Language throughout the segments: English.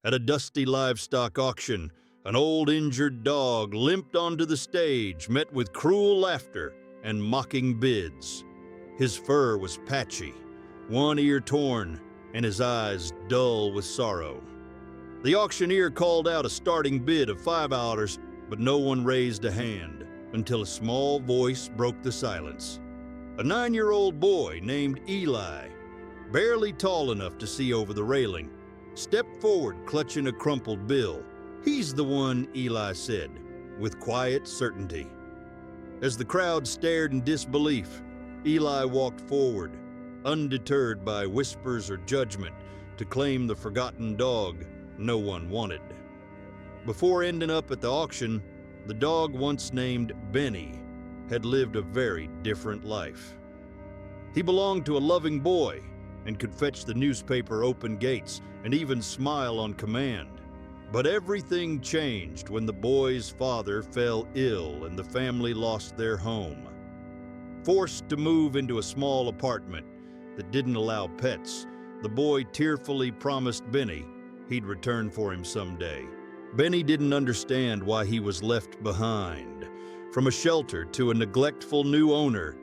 At a dusty livestock auction, an old injured dog limped onto the stage, met with cruel laughter and mocking bids. His fur was patchy, one ear torn, and his eyes dull with sorrow. The auctioneer called out a starting bid of $5, but no one raised a hand until a small voice broke the silence. A 9-year-old boy named Eli, barely tall enough to see over the railing, stepped forward clutching a crumpled bill. "He's the one," Eli said, with quiet certainty. As the crowd stared in disbelief, Eli walked forward, undeterred by whispers or judgment, to claim the forgotten dog no one wanted. Before ending up at the auction, the dog once named Benny had lived a very different life. He belonged to a loving boy and could fetch the newspaper open gates and even smile on command. But everything changed when the boy's father fell ill and the family lost their home. Forced to move into a small apartment that didn't allow pets, the boy tearfully promised Benny he'd return for him someday. Benny didn't understand why he was left behind. From a shelter to a neglectful new owner,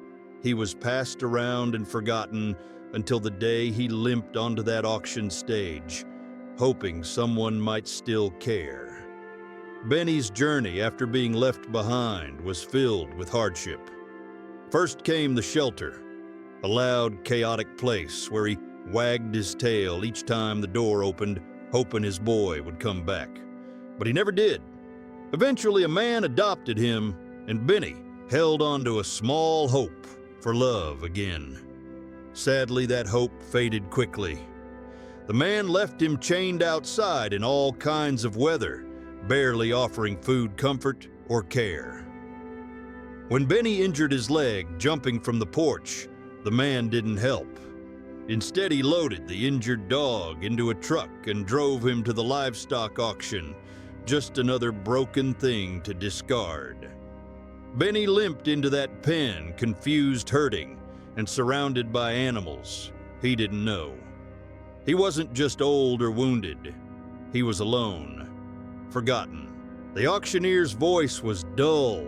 he was passed around and forgotten until the day he limped onto that auction stage, hoping someone might still care. Benny's journey after being left behind was filled with hardship. First came the shelter, a loud, chaotic place where he wagged his tail each time the door opened, hoping his boy would come back. But he never did. Eventually, a man adopted him, and Benny held on to a small hope for love again. Sadly, that hope faded quickly. The man left him chained outside in all kinds of weather, barely offering food, comfort, or care. When Benny injured his leg jumping from the porch, the man didn't help. Instead, he loaded the injured dog into a truck and drove him to the livestock auction, just another broken thing to discard. Benny limped into that pen, confused, hurting, and surrounded by animals he didn't know. He wasn't just old or wounded. He was alone, forgotten. The auctioneer's voice was dull.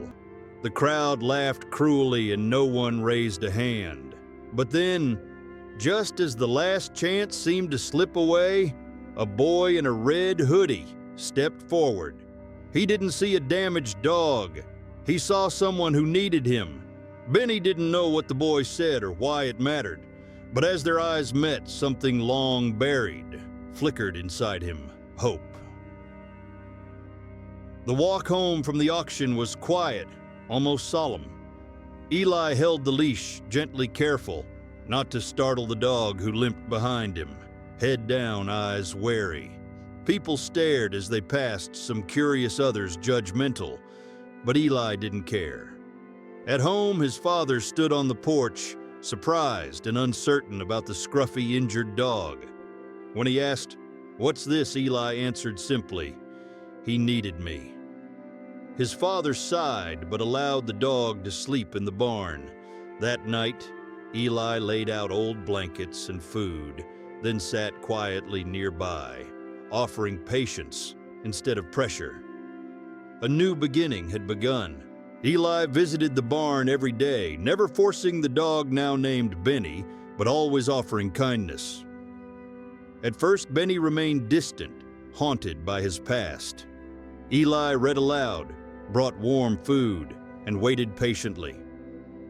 The crowd laughed cruelly and no one raised a hand. But then, just as the last chance seemed to slip away, a boy in a red hoodie stepped forward. He didn't see a damaged dog. He saw someone who needed him. Benny didn't know what the boy said or why it mattered, but as their eyes met, something long buried flickered inside him: hope. The walk home from the auction was quiet, almost solemn. Eli held the leash, gently careful, not to startle the dog who limped behind him, head down, eyes wary. People stared as they passed, some curious, others judgmental, but Eli didn't care. At home, his father stood on the porch, surprised and uncertain about the scruffy, injured dog. When he asked, "What's this?" Eli answered simply, "He needed me." His father sighed but allowed the dog to sleep in the barn. That night, Eli laid out old blankets and food, then sat quietly nearby, offering patience instead of pressure. A new beginning had begun. Eli visited the barn every day, never forcing the dog now named Benny, but always offering kindness. At first, Benny remained distant, haunted by his past. Eli read aloud, brought warm food, and waited patiently.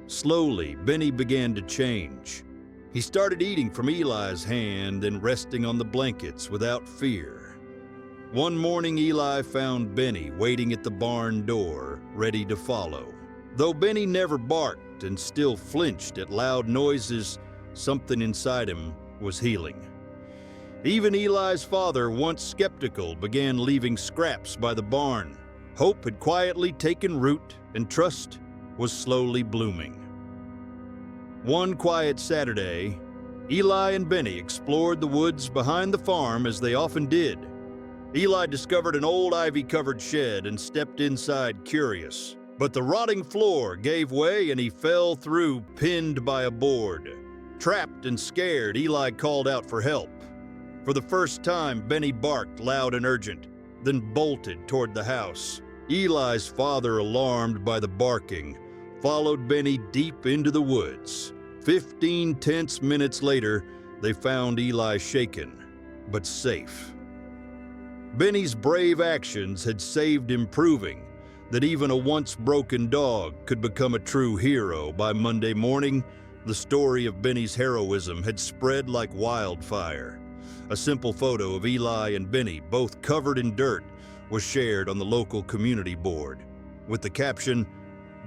Slowly, Benny began to change. He started eating from Eli's hand and resting on the blankets without fear. One morning, Eli found Benny waiting at the barn door, ready to follow. Though Benny never barked and still flinched at loud noises, something inside him was healing. Even Eli's father, once skeptical, began leaving scraps by the barn. Hope had quietly taken root and trust was slowly blooming. One quiet Saturday, Eli and Benny explored the woods behind the farm as they often did. Eli discovered an old ivy-covered shed and stepped inside curious. But the rotting floor gave way and he fell through, pinned by a board. Trapped and scared, Eli called out for help. For the first time, Benny barked loud and urgent, then bolted toward the house. Eli's father, alarmed by the barking, followed Benny deep into the woods. 15 tense minutes later, they found Eli shaken, but safe. Benny's brave actions had saved him, proving that even a once broken dog could become a true hero. By Monday morning, the story of Benny's heroism had spread like wildfire. A simple photo of Eli and Benny, both covered in dirt, was shared on the local community board, with the caption,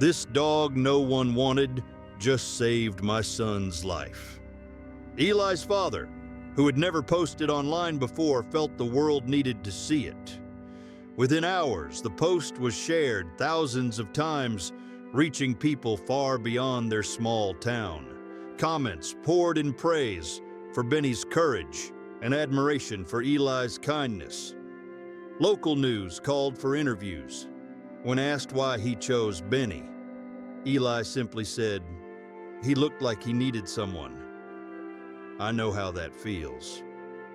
"This dog no one wanted just saved my son's life." Eli's father, who had never posted online before, felt the world needed to see it. Within hours, the post was shared thousands of times, reaching people far beyond their small town. Comments poured in praise for Benny's courage and admiration for Eli's kindness. Local news called for interviews. When asked why he chose Benny, Eli simply said, "He looked like he needed someone. I know how that feels."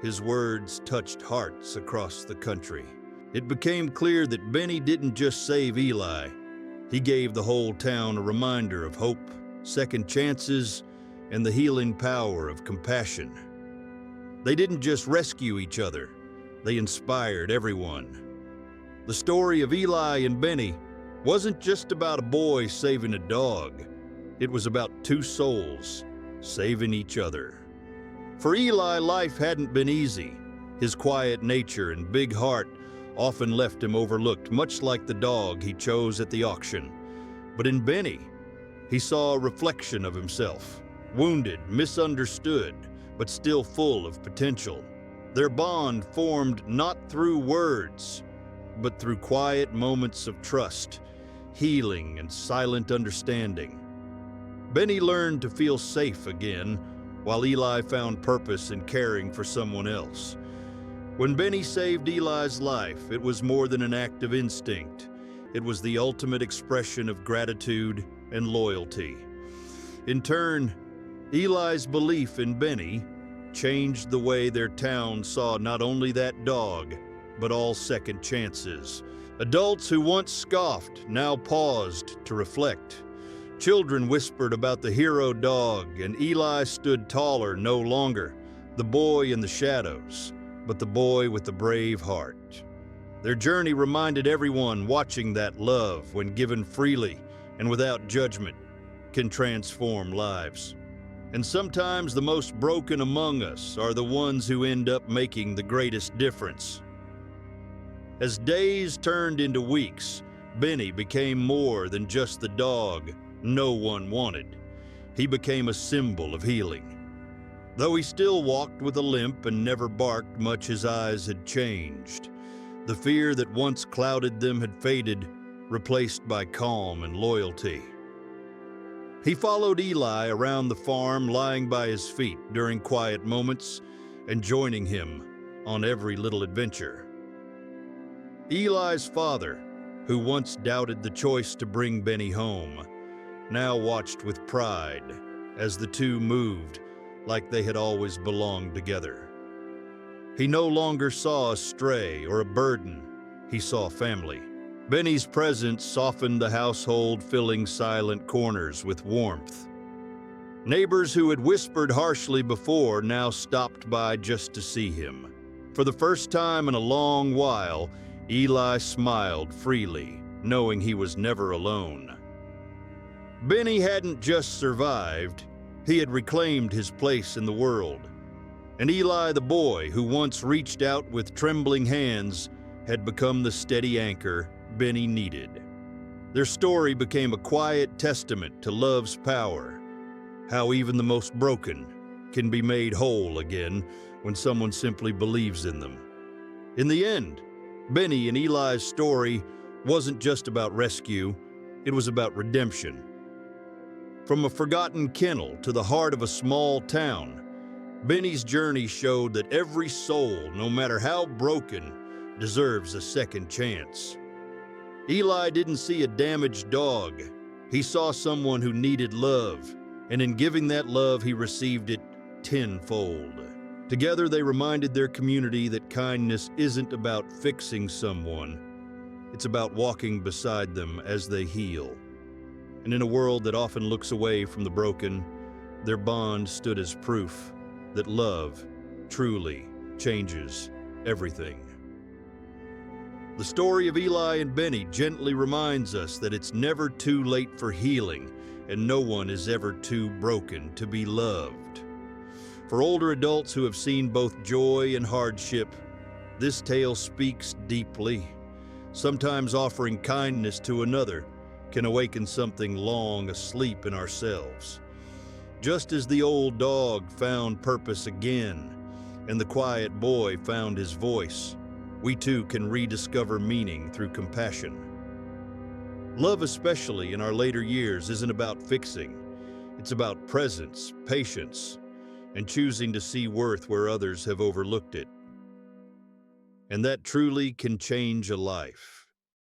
His words touched hearts across the country. It became clear that Benny didn't just save Eli. He gave the whole town a reminder of hope, second chances, and the healing power of compassion. They didn't just rescue each other, they inspired everyone. The story of Eli and Benny wasn't just about a boy saving a dog. It was about two souls saving each other. For Eli, life hadn't been easy. His quiet nature and big heart often left him overlooked, much like the dog he chose at the auction. But in Benny, he saw a reflection of himself, wounded, misunderstood, but still full of potential. Their bond formed not through words, but through quiet moments of trust, healing, and silent understanding. Benny learned to feel safe again, while Eli found purpose in caring for someone else. When Benny saved Eli's life, it was more than an act of instinct. It was the ultimate expression of gratitude and loyalty. In turn, Eli's belief in Benny changed the way their town saw not only that dog, but all second chances. Adults who once scoffed now paused to reflect. Children whispered about the hero dog, and Eli stood taller, no longer the boy in the shadows, but the boy with the brave heart. Their journey reminded everyone watching that love, when given freely and without judgment, can transform lives. And sometimes the most broken among us are the ones who end up making the greatest difference. As days turned into weeks, Benny became more than just the dog no one wanted. He became a symbol of healing. Though he still walked with a limp and never barked much, his eyes had changed. The fear that once clouded them had faded, replaced by calm and loyalty. He followed Eli around the farm, lying by his feet during quiet moments and joining him on every little adventure. Eli's father, who once doubted the choice to bring Benny home, now watched with pride as the two moved like they had always belonged together. He no longer saw a stray or a burden, he saw family. Benny's presence softened the household, filling silent corners with warmth. Neighbors who had whispered harshly before now stopped by just to see him. For the first time in a long while, Eli smiled freely, knowing he was never alone. Benny hadn't just survived, he had reclaimed his place in the world. And Eli, the boy who once reached out with trembling hands, had become the steady anchor Benny needed. Their story became a quiet testament to love's power, how even the most broken can be made whole again when someone simply believes in them. In the end, Benny and Eli's story wasn't just about rescue, it was about redemption. From a forgotten kennel to the heart of a small town, Benny's journey showed that every soul, no matter how broken, deserves a second chance. Eli didn't see a damaged dog. He saw someone who needed love, and in giving that love, he received it tenfold. Together, they reminded their community that kindness isn't about fixing someone, it's about walking beside them as they heal. And in a world that often looks away from the broken, their bond stood as proof that love truly changes everything. The story of Eli and Benny gently reminds us that it's never too late for healing, and no one is ever too broken to be loved. For older adults who have seen both joy and hardship, this tale speaks deeply. Sometimes offering kindness to another can awaken something long asleep in ourselves. Just as the old dog found purpose again, and the quiet boy found his voice, we too can rediscover meaning through compassion. Love, especially in our later years, isn't about fixing. It's about presence, patience, and choosing to see worth where others have overlooked it. And that truly can change a life.